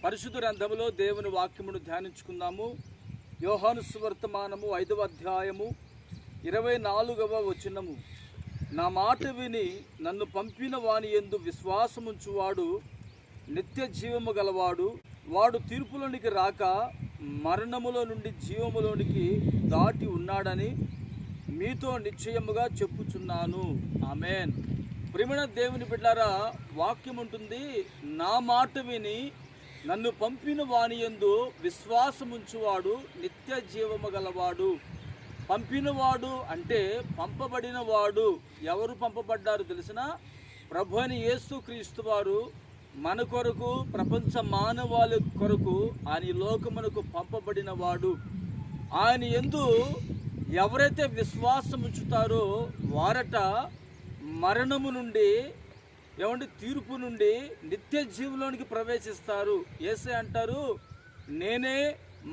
పరిశుద్ధ గ్రంథములో దేవుని వాక్యమును ధ్యానించుకుందాము. యోహాను సువర్తమానము 5వ అధ్యాయము 24వ వచనము. నా మాట విని నన్ను పంపిన వాని యందు విశ్వాసముంచువాడు నిత్య జీవము గలవాడు. వాడు తీర్పులోనికి రాక మరణములో నుండి జీవములోనికి దాటి ఉన్నాడని మీతో నిశ్చయముగా చెప్పుచున్నాను. ఆమేన్. ప్రియమైన దేవుని బిడ్డలారా, వాక్యం ఉంటుంది, నా మాట విని నన్ను పంపిన వాని యందు విశ్వాసముంచువాడు నిత్య జీవము గలవాడు. పంపినవాడు అంటే పంపబడినవాడు. ఎవరు పంపబడ్డారు తెలిసిన? ప్రభు అయిన యేసు క్రీస్తు వారు మన కొరకు, ప్రపంచ మానవాళి కొరకు ఆయన లోకమునకు పంపబడినవాడు. ఆయన యందు ఎవరైతే విశ్వాసం ఉంచుతారో వారట మరణము నుండి తీర్పు నుండి నిత్య జీవంలోనికి ప్రవేశిస్తారు. యేసే అంటారు, నేనే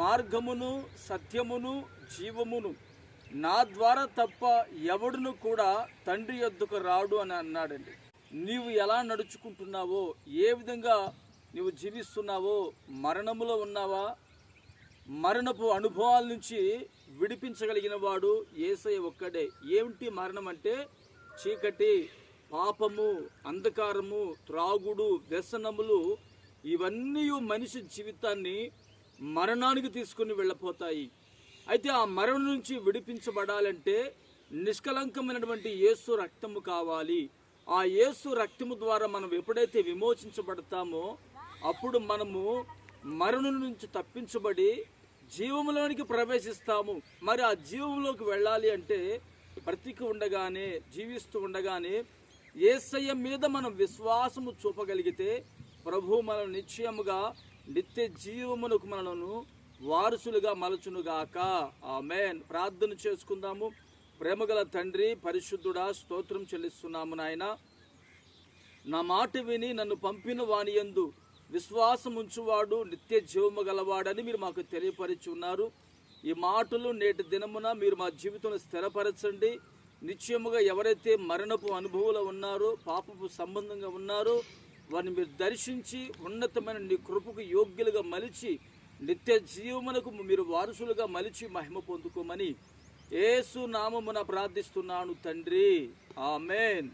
మార్గమును సత్యమును జీవమును, నా ద్వారా తప్ప ఎవడును కూడా తండ్రి యొద్దకు రాడు అని అన్నాడండి. నీవు ఎలా నడుచుకుంటున్నావో, ఏ విధంగా నీవు జీవిస్తున్నావో, మరణములో ఉన్నావా? మరణపు అనుభవాల నుంచి విడిపించగలిగిన వాడు యేసయ్య ఒక్కడే. ఏమిటి మరణం అంటే? చీకటి, పాపము, అంధకారము, త్రాగుడు, వ్యసనములు, ఇవన్నీ మనిషి జీవితాన్ని మరణానికి తీసుకుని వెళ్ళిపోతాయి. అయితే ఆ మరణం నుంచి విడిపించబడాలంటే నిష్కలంకమైనటువంటి యేసు రక్తము కావాలి. ఆ యేసు రక్తము ద్వారా మనం ఎప్పుడైతే విమోచించబడతామో అప్పుడు మనము మరణం నుంచి తప్పించబడి జీవములోనికి ప్రవేశిస్తాము. మరి ఆ జీవంలోకి వెళ్ళాలి అంటే బ్రతికి ఉండగానే, జీవిస్తూ ఉండగానే యేసయ్య మీద మనం విశ్వాసము చూపగలిగితే ప్రభు మనం నిశ్చయముగా నిత్య జీవమునకు మనను వారసులుగా మలచునుగాక. ఆమేన్. ప్రార్థన చేసుకుందాము. ప్రేమగల తండ్రి, పరిశుద్ధుడా, స్తోత్రం చెల్లిస్తున్నాము నాయన. నా మాట విని నన్ను పంపిన వాని యందు విశ్వాసం ఉంచువాడు నిత్య జీవము గలవాడని మీరు మాకు తెలియపరిచి ఉన్నారు. ఈ మాటలు నేటి దినమున మీరు మా జీవితంలో స్థిరపరచండి. నిశ్చయముగా ఎవరైతే మరణపు అనుభవంలో ఉన్నారో, పాపపు సంబంధంగా ఉన్నారో వారిని మీరు దర్శించి ఉన్నతమైన నీ కృపకు యోగ్యులుగా మలిచి నిత్య జీవమునకు మీరు వారసులుగా మలిచి మహిమ పొందుకోమని యేసు నామమున ప్రార్థిస్తున్నాను తండ్రి. ఆమేన్.